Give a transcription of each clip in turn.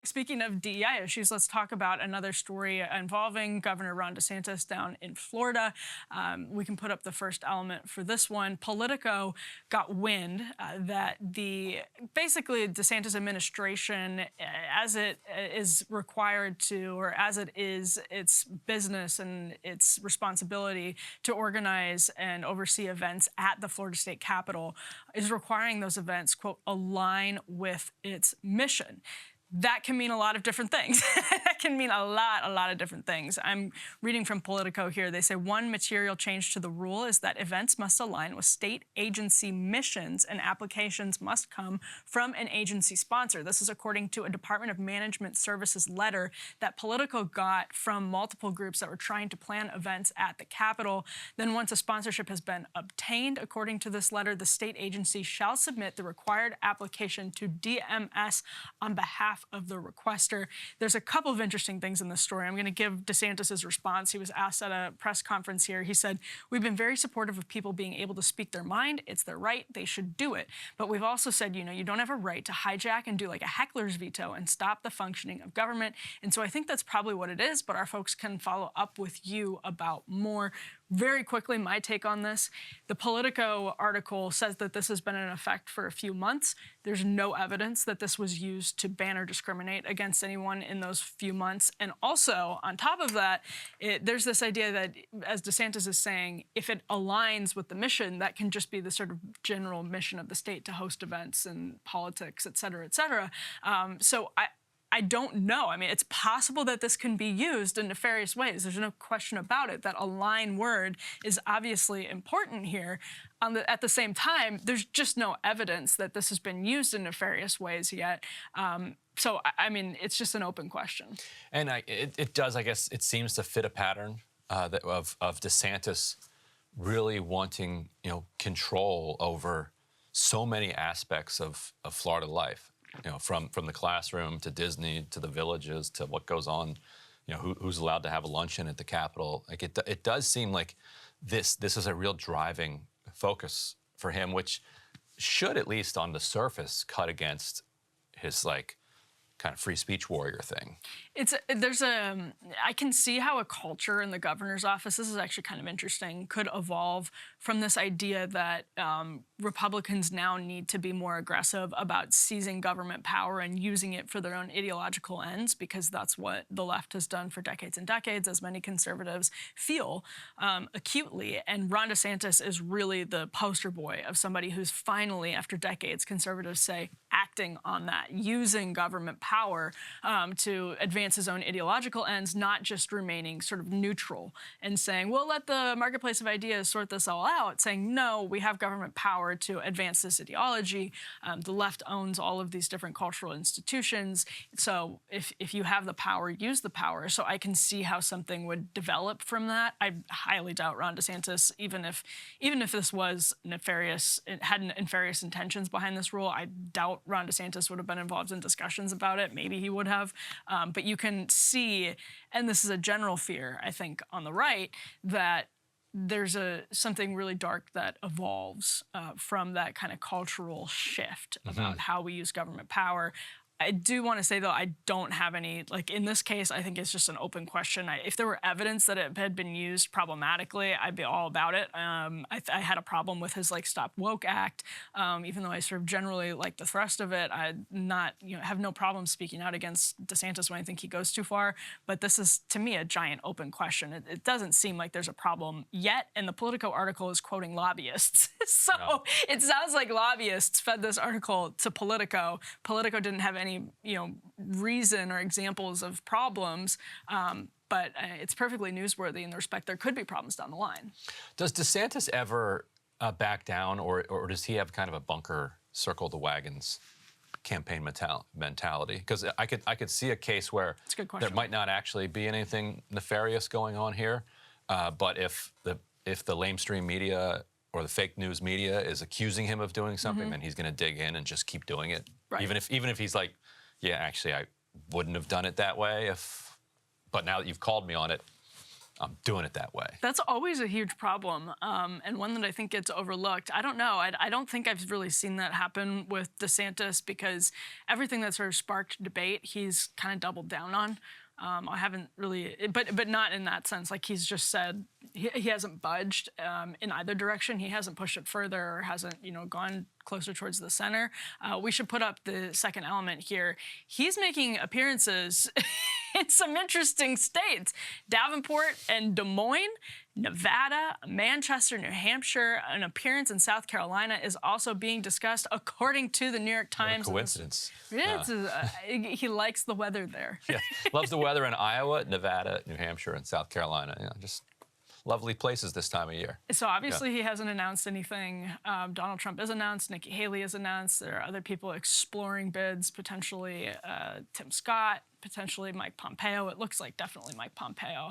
Speaking of DEI issues, let's talk about another story involving Governor Ron DeSantis down in Florida. We can put up the first element for this one. Politico got wind that basically DeSantis administration, as it is required to, or as it is its business and its responsibility to organize and oversee events at the Florida State Capitol, is requiring those events, quote, align with its mission. That can mean a lot of different things. That can mean a lot of different things. I'm reading from Politico here. They say one material change to the rule is that events must align with state agency missions and applications must come from an agency sponsor. This is according to a Department of Management Services letter that Politico got from multiple groups that were trying to plan events at the Capitol. Then once a sponsorship has been obtained, according to this letter, the state agency shall submit the required application to DMS on behalf of the requester. There's a couple of interesting things in this story. I'm going to give DeSantis' response. He was asked at a press conference here. He said, "We've been very supportive of people being able to speak their mind. It's their right. They should do it. But we've also said, you don't have a right to hijack and do like a heckler's veto and stop the functioning of government." And so I think that's probably what it is, but our folks can follow up with you about more. Very quickly, my take on this. The Politico article says that this has been in effect for a few months. There's no evidence that this was used to ban or discriminate against anyone in those few months. And also, on top of that, there's this idea that, as DeSantis is saying, if it aligns with the mission, that can just be the sort of general mission of the state to host events and politics, et cetera, et cetera. So I don't know. I mean, it's possible that this can be used in nefarious ways. There's no question about it. That align word is obviously important here. At the same time, there's just no evidence that this has been used in nefarious ways yet. So, I mean, it's just an open question. And it does, I guess, it seems to fit a pattern of DeSantis really wanting, control over so many aspects of Florida life. From the classroom to Disney to the villages to what goes on, who's allowed to have a luncheon at the Capitol. Like it does seem like this is a real driving focus for him, which should, at least on the surface, cut against his kind of free speech warrior thing. I can see how a culture in the governor's office, this is actually kind of interesting, could evolve from this idea that Republicans now need to be more aggressive about seizing government power and using it for their own ideological ends, because that's what the left has done for decades and decades, as many conservatives feel acutely. And Ron DeSantis is really the poster boy of somebody who's finally, after decades, conservatives say, acting on that, using government power to advance his own ideological ends, not just remaining sort of neutral and saying, we'll let the marketplace of ideas sort this all out, saying, no, we have government power to advance this ideology. The left owns all of these different cultural institutions. So if you have the power, use the power. So I can see how something would develop from that. I highly doubt Ron DeSantis, even if this was nefarious, it had nefarious intentions behind this rule, I doubt Ron DeSantis would have been involved in discussions about it. Maybe he would have. But you can see, and this is a general fear, I think, on the right, that there's something really dark that evolves from that kind of cultural shift about how we use government power. I do want to say, though, I don't have any, in this case, I think it's just an open question. If there were evidence that it had been used problematically, I'd be all about it. I had a problem with his, Stop Woke Act, even though I sort of generally like the thrust of it. I have no problem speaking out against DeSantis when I think he goes too far. But this is, to me, a giant open question. It doesn't seem like there's a problem yet, and the Politico article is quoting lobbyists. So It sounds like lobbyists fed this article to Politico. Politico didn't have any reason or examples of problems, but it's perfectly newsworthy in the respect there could be problems down the line. Does DeSantis ever back down, or does he have kind of a bunker circle the wagons campaign mentality? Because I could see a case where there might not actually be anything nefarious going on here, but if the lamestream media or the fake news media is accusing him of doing something, then he's going to dig in and just keep doing it, even if he's like, yeah, actually, I wouldn't have done it that way. But now that you've called me on it, I'm doing it that way. That's always a huge problem, and one that I think gets overlooked. I don't know. I don't think I've really seen that happen with DeSantis, because everything that sort of sparked debate, he's kind of doubled down on. I haven't really, but not in that sense. Like, he's just said he hasn't budged in either direction. He hasn't pushed it further, or hasn't, gone closer towards the center. We should put up the second element here. He's making appearances in some interesting states: Davenport and Des Moines, Nevada, Manchester, New Hampshire. An appearance in South Carolina is also being discussed, according to the New York Times. What a coincidence. Yeah, he likes the weather there. Yeah, loves the weather in Iowa, Nevada, New Hampshire, and South Carolina. Just lovely places this time of year. So obviously he hasn't announced anything. Donald Trump is announced. Nikki Haley is announced. There are other people exploring bids, potentially Tim Scott, potentially Mike Pompeo. It looks like definitely Mike Pompeo,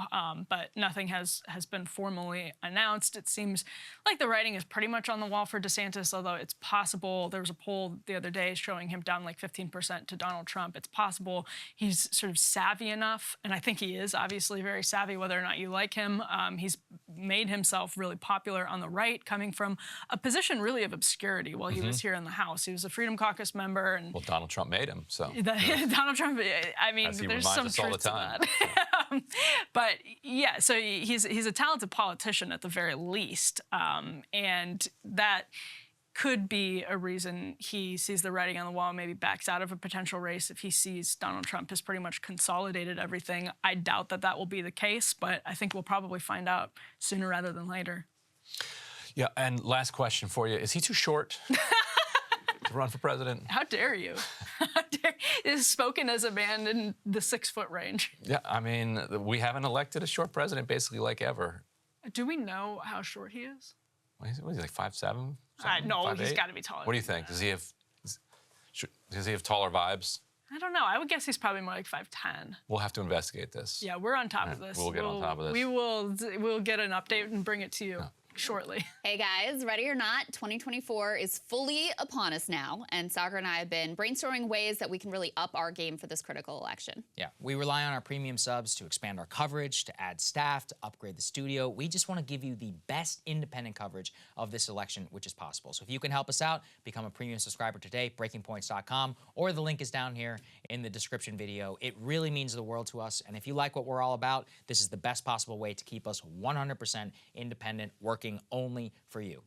but nothing has been formally announced. It seems like the writing is pretty much on the wall for DeSantis, although it's possible. There was a poll the other day showing him down like 15% to Donald Trump. It's possible he's sort of savvy enough, and I think he is obviously very savvy, whether or not you like him. He's made himself really popular on the right, coming from a position really of obscurity while he was here in the House. He was a Freedom Caucus member. And well, Donald Trump made him, so. Donald Trump, I mean, As he there's reminds some us all truth the to time. that. But yeah, so he's a talented politician at the very least, and that could be a reason he sees the writing on the wall, maybe backs out of a potential race if he sees Donald Trump has pretty much consolidated everything. I doubt that will be the case, but I think we'll probably find out sooner rather than later. Yeah, and last question for you. Is he too short to run for president? How dare you? Is spoken as a man in the 6-foot range. Yeah, I mean, we haven't elected a short president basically like ever. Do we know how short he is? What is he, like 5'7"? No, 5'8"? he's got to be taller. What do you think? Does he have taller vibes? I don't know. I would guess he's probably more like 5'10". We'll have to investigate this. Yeah, we're on top of this. We'll get on top of this. We'll get an update and bring it to you shortly. Hey guys, ready or not, 2024 is fully upon us now, and Sagar and I have been brainstorming ways that we can really up our game for this critical election. Yeah, we rely on our premium subs to expand our coverage, to add staff, to upgrade the studio. We just want to give you the best independent coverage of this election, which is possible. So if you can help us out, become a premium subscriber today, breakingpoints.com, or the link is down here in the description video. It really means the world to us, and if you like what we're all about, this is the best possible way to keep us 100% independent, working only for you.